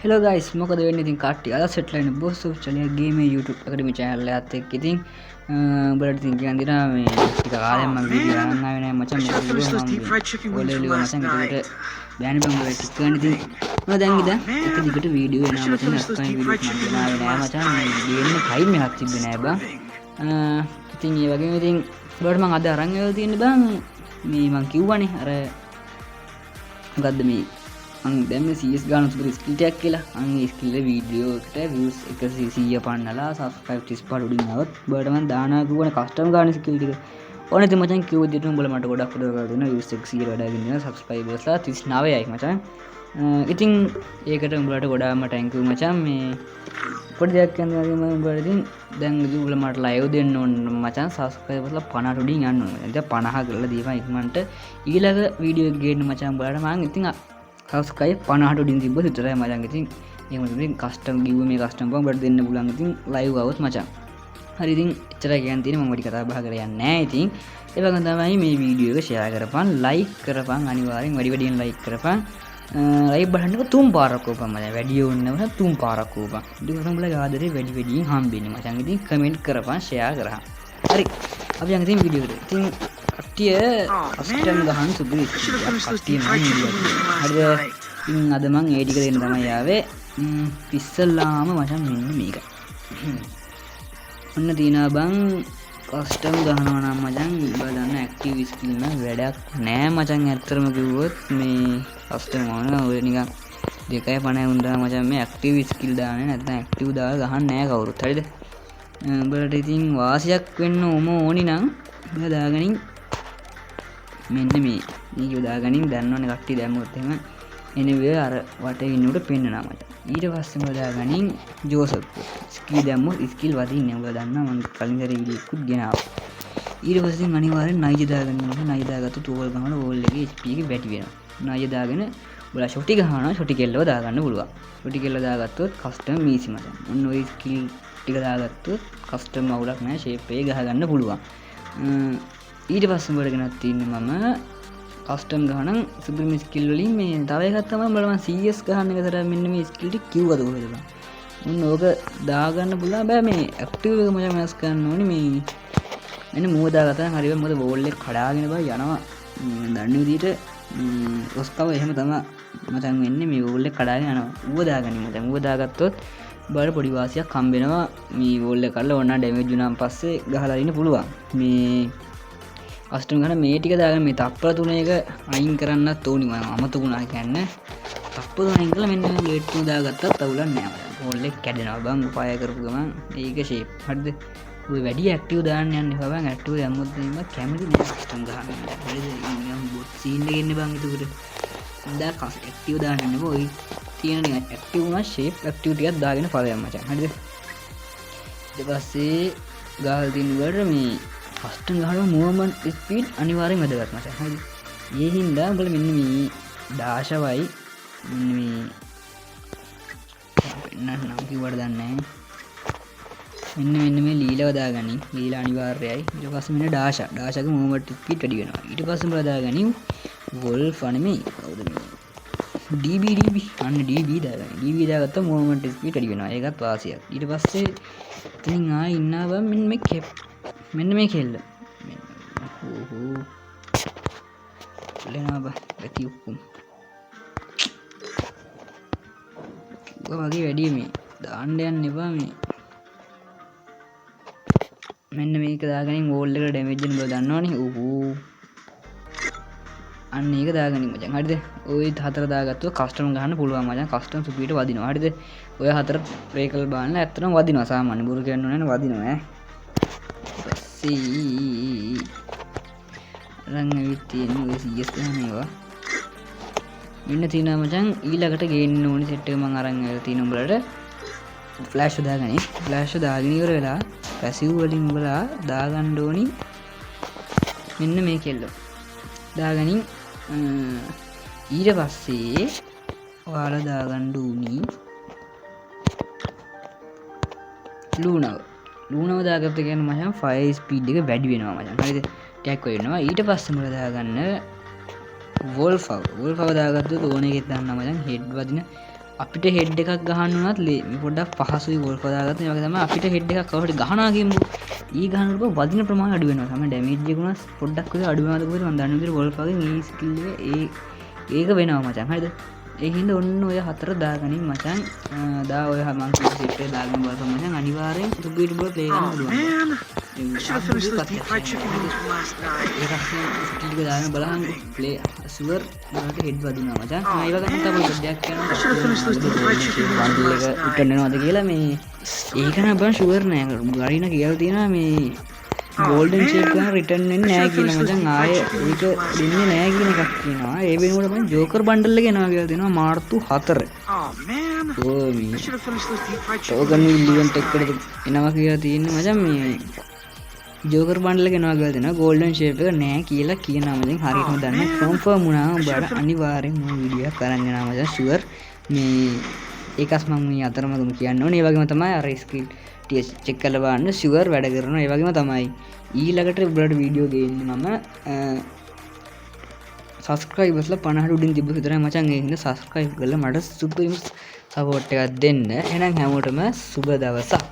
Hello guys, මොකද වෙන්නේ ඉතින් කට්ටිය අද set line boss official gaming YouTube academy channel එකත් එක්ක ඉතින් උඹලට ඉතින් කියන්න දෙනවා මේ ටික කාලයක් මම වීඩියෝ අරන් ආවේ නැහැ මචං මොකද ඔලෙලිය මචං ඒකට බෑන් බං වල ටික ගන්න ඉතින් මම දැන් ඉතින් එක දිගට වීඩියෝ එනවා මචං අස්කයි වීඩියෝ මම ගෙනාවේ නැහැ මචං මේ ගේන්න ටයිම් එකක් තිබ්බේ නැහැ බං ඉතින් ඒ වගේම ඉතින් උඹලට මම අද අරන් ආවලා තියෙන්නේ බං මේ මම කිව්වනේ අර මොකද්ද මේ දැම CS ගාන සුපර ස්කිල් ටැක් කියලා අන්නේ ස්කිල් වීඩියෝ එකට views 100 පන්නලා subscribe 30 පාට උඩින් આવත් බඩ මම දානවා කිව්වනේ කස්ටම් ගාන ස්කිල් ටික ඕනේ ඉතින් මචං කිව්ව විදිහට උඹලා මට ගොඩක් උදව් කරලා දෙනවා views 100 වැඩගෙන ඉන්නවා subscribersලා 39යි මචං ඉතින් ඒකට උඹලාට ගොඩාක්ම thank you මචං මේ පොඩි දෙයක් කියනවා මම උඹලා ඉතින් දැන් ඉතින් උඹලා මට live දෙන්න ඕන මචං subscribersලා 50 උඩින් යන්න ඕනේ දැන් 50 කරලා දීපන් ඉක්මනට ඊළඟ වීඩියෝ එක ගේන්න මචං උඹලාට මම ඉතින් subscribe 50 උඩින් තිබ්බ විතරයි මචං ඉතින් එහෙම ඉතින් කස්ටම් ගිව්ව මේ කස්ටම් බම් බඩ දෙන්න පුළුවන් ඉතින් live આવොත් මචං හරි ඉතින් එච්චරයි කියන්න තියෙන්නේ මම වැඩි කතා බහ කරලා යන්නේ නැහැ ඉතින් ඒ වගේම තමයි මේ වීඩියෝ එක share කරපන් like කරපන් අනිවාර්යෙන් වැඩි like කරපන් like බටන් එක 3 පාරක් ඕපන් මචං වැඩි ඕනේ නැහැ 3 පාරක් ඕපන් ඉතින් උඹලගේ ආදරේ වැඩියෙන් හම්බෙන්නේ මචං ඉතින් comment කරපන් share කරහන් හරි අපි යන් ඉතින් වීඩියෝ එකට ඉතින් කට්ටිය කස්ටම් ගහන සුදු කට්ටිය මම හරිද ඉතින් අද මම ඒ ටික දෙන්න තමයි ආවේ ඉස්සල්ලාම මචං මෙන්න මේක ඔන්න තියනවා බං කස්ටම් ගහනවා නම් මචං බලන්න ඇක්ටිව් ස්කිල් නම් වැඩක් නෑ මචං ඇත්තටම කිව්වොත් මේ කස්ටම් ඕන ඔය නිකන් 2.5 වුණා මචං මේ ඇක්ටිව් ස්කිල් දාන්නේ නැත්නම් ඇක්ටිව් දාලා ගහන්න නෑ කවුරුත් හරිද උඹලට ඉතින් වාසියක් වෙන්න ඕනි නම් උඹලා දාගනින් මෙන්න මේ යොදාගනින් දන්නවනේ කට්ටිය දැම්මොත් එහෙම එනේ අර වටේ ඉන්නකොට පෙන්නනවා මට ඊට පස්සේ මම දාගනින් ජෝසප් ස්කිල් දැම්මොත් ස්කිල් වදින්නේ උඹලා දන්නවා මම කලින් දර වීඩියෝ එකකුත් ගෙනාවා ඊට පස්සේ අනිවාර්යෙන් නයිජ දාගන්න ඕනේ නයිජ දාගත්තොත් ඕවල් ගහනකොට ඕවල් එකේ HP එක බැටි වෙනවා නයිජ දාගෙන උඹලා ෂොටි ගහනවා ෂොටි කෙල්ලව දාගන්න පුළුවන් ෂොටි කෙල්ල දාගත්තොත් කස්ටම් මීසි මත ඔන්න ඔය ස්කිල් ටික දාගත්තොත් කස්ටම් අවුලක් නැහැ ෂේප් එක ගහගන්න පුළුවන් ඊට පස්සේ උඹට ගෙනත් තින්නේ මම කස්ටම් ගහනම් සුපිරිම ස්කිල් වලින් මේ තව එකක් තමයි උඹලා මම CS ගහන්න විතර මෙන්න මේ ස්කිල් ටික කිව්වද කොහෙද බං මොන්න ඕක දාගන්න පුළුවන් බෑ මේ ඇක්ටිව් එක මම වෙනස් කරන්න ඕනේ මේ මෙන්න මූව දාගත්තා නම් හරි වෙයි මොකද වෝල් එක කඩාගෙන බා යනවා දන්නේ විදිහට ඔස්කව එහෙම තමයි මචං වෙන්නේ මේ වෝල් එක කඩාගෙන යනවා ඌව දාගන්නේ මචං ඌව දාගත්තොත් බාර පොඩි වාසියක් හම්බ වෙනවා මේ වෝල් එක කරලා ඕන ඩැමේජ් වුණාන් පස්සේ ගහලා ඉන්න පුළුවන් මේ කස්ටම් ගන්න මේ ටික දාගෙන මේ තප්පර 3 එක අයින් කරන්නත් ඕනි මම අමතකුණා කියන්නේ තප්පර 3 අයින් කළා මෙන්න මේ ගේට් 2 දාගත්තත් අවුලක් නෑ මම වෝල් එක කැඩෙනවා බං උපාය කරපු ගමන් ඒක ෂේප් හරිද ඔය වැඩි ඇක්ටිව් දාන්න යන්න එපා බං ඇක්ටිව් දැම්මොත් එහෙම කැමති නෑ කස්ටම් ගන්න හරිද නිකන් බොට් සීන් එකේ ඉන්න බං එතකොට දා ඇක්ටිව් දාන්න යන්න එපා ඔය තියෙන නිකන් ඇක්ටිව් වුණා ෂේප් ඇක්ටිව් ටිකක් දාගෙන ඵලයක් මචං හරිද ඊට පස්සේ ගාල් දින වල මේ කස්ටම් ගහනවා මූවමන්ට් ස්පීඩ් අනිවාර්යෙන් වැදගත් මචං හරිද ඒ හින්දා උඹලා මෙන්න මේ දාශවයි මෙන්න මේ නම් කිව්වට දන්නේ නැහැ මෙන්න මේ ලීලව දාගනින් ලීලා අනිවාර්යයි ඊට පස්සේ මෙන්න ඩාෂාගේ මූවමන්ට් ස්පීඩ් වැඩි වෙනවා ඊට පස්සේ උඹලා දාගනින් වොල්ෆ් අනෙමෙයි කවුද මේ DB අන්න DB දාගන්න DB දාගත්තා මූවමන්ට් ස්පීඩ් වැඩි වෙනවා ඒකත් වාසියක් ඊට පස්සේ ඉතින් ආ ඉන්නවා බං මෙන්න මේ කෙප් මෙන්න මේ කෙල්ල ඕහෝ ලේනා බා ඇති ඔක්කොම වගේ වැඩි මේ දාන්න යන්න එපා මේ මෙන්න මේක දාගනින් වෝල් එකට ඩැමේජ් වෙන බව දන්නවනේ ඕහෝ අන්න ඒක දාගනින් මචං හරිද ඔය හතර දාගත්තොත් කස්ටම් ගන්න පුළුවන් මචං කස්ටම් සුපිරිට වදිනවා හරිද ඔය හතර ප්‍රේකල් බාන්න ඇත්තටම වදිනවා සාමාන්‍ය බුරු කියන්න ඕනේ නේ වදිනවා ඈ රං ඇවිත් තියෙන ඔය CS ගන්න ඒවා මෙන්න තියෙනවා මචං ඊළඟට ගේන්න ඕනි සෙට් එක මම අරන් ආලා තියෙන උඹලට ෆ්ලෑෂ් දාගනි ෆ්ලෑෂ් දාගෙන ඉවර වෙලා පැසිව් වලින් උඹලා දාගන්න ඕනි මෙන්න මේ කෙල්ල දාගනින් ඊට පස්සේ ඔයාලා දාගන්න ඕනි ලූනව දාගත්ත කියන්නේ මචං ෆයර් ස්පීඩ් එක වැඩි වෙනවා මචං හරිද ටැක් වෙනවා ඊට පස්සේ මොකද දාගන්න වෝල්ෆව් දාගත්තොත් ඕන එකෙත් දාන්න මචං හෙඩ් වදින අපිට හෙඩ් එකක් ගහන්න උනත් පොඩ්ඩක් පහසුයි ගෝල් කදාගත්ත. ඒ වගේ තමයි අපිට හෙඩ් එකක් කවුරු හරි ගහනවා කියමුකෝ. ඊ ගහනකොට වදින ප්‍රමාණය අඩු වෙනවා. තමයි ඩැමේජ් එක උනත් පොඩ්ඩක් විතර අඩු වෙනවද කොහෙද මම දන්නේ. විතර ගෝල් කවකින් මේ ස්කිල් එක ඒක වෙනවා මචං. හරිද? ඒ හින්දා ඔන්න ඔය හතර දාගනින් මචං. දා ඔය මං කිව්ව සෙට් එක දාගෙන බලපන් මචං. අනිවාර්යෙන් සුපීට් බෝල් ප්ලේ කරන්න පුළුවන්. I should have finished those deep fried chicken wings from last night. ඒක ස්කිල් එක දාගෙන බලහන් ප්ලේ ෂුවර් වලට හෙඩ් වදිනවා මචං. මම ඒ වගේ හිතා පොඩ්ඩක් කරනවා. I should have finished those deep fried chicken wings from last night. උට්ටන්න වෙනවද කියලා මේ ඒක නම් බං ෂුවර් නෑ. ගරිනා කියලා තියෙනවා මේ ගෝල්ඩන් ෂේප් කරන රිටර්න් වෙන්නේ නෑ කියලා මචං. ආයේ ඒක දෙන්නේ නෑ කියන එකක් කියනවා. ඒ වෙනුවට මම ජෝකර් බන්ඩල් එක එනවා කියලා දෙනවා මාර්තු 4. ඕ මේ ටෝකන් ඉවෙන්ට් එකකට එනවා කියලා තියෙන්නේ මචං. මේ ජෝකර් බන්ඩල් එක එනවා කියලා දෙනවා. ගෝල්ඩන් ෂේප් එක නෑ කියලා කියනවා මචං. හරියටම දන්නේ කන්ෆර්ම් වුණා. උඹට අනිවාර්යෙන් මම වීඩියෝ එකක් කරන්න යනවා මචං ෂුවර්. මේ ඒකස් මම මේ අතරමඟම කියන්න ඕනේ. ඒ වගේම තමයි අර ස්කිල් චෙක් කරලා බලන්න ෂුවර් වැඩ කරනවා. ඒ වගේම තමයි ඊළඟට උඹලට වීඩියෝ ගේන්නේ මම සබස්ක්‍රයිබර්ස්ලා 50 උඩින් තිබ්බ විතරයි මචං. ඒ හින්දා සබස්ක්‍රයිබ් කරලා මට සුපිරිම සපෝට් එකක් දෙන්න. එහෙනම් හැමෝටම සුබ දවසක්.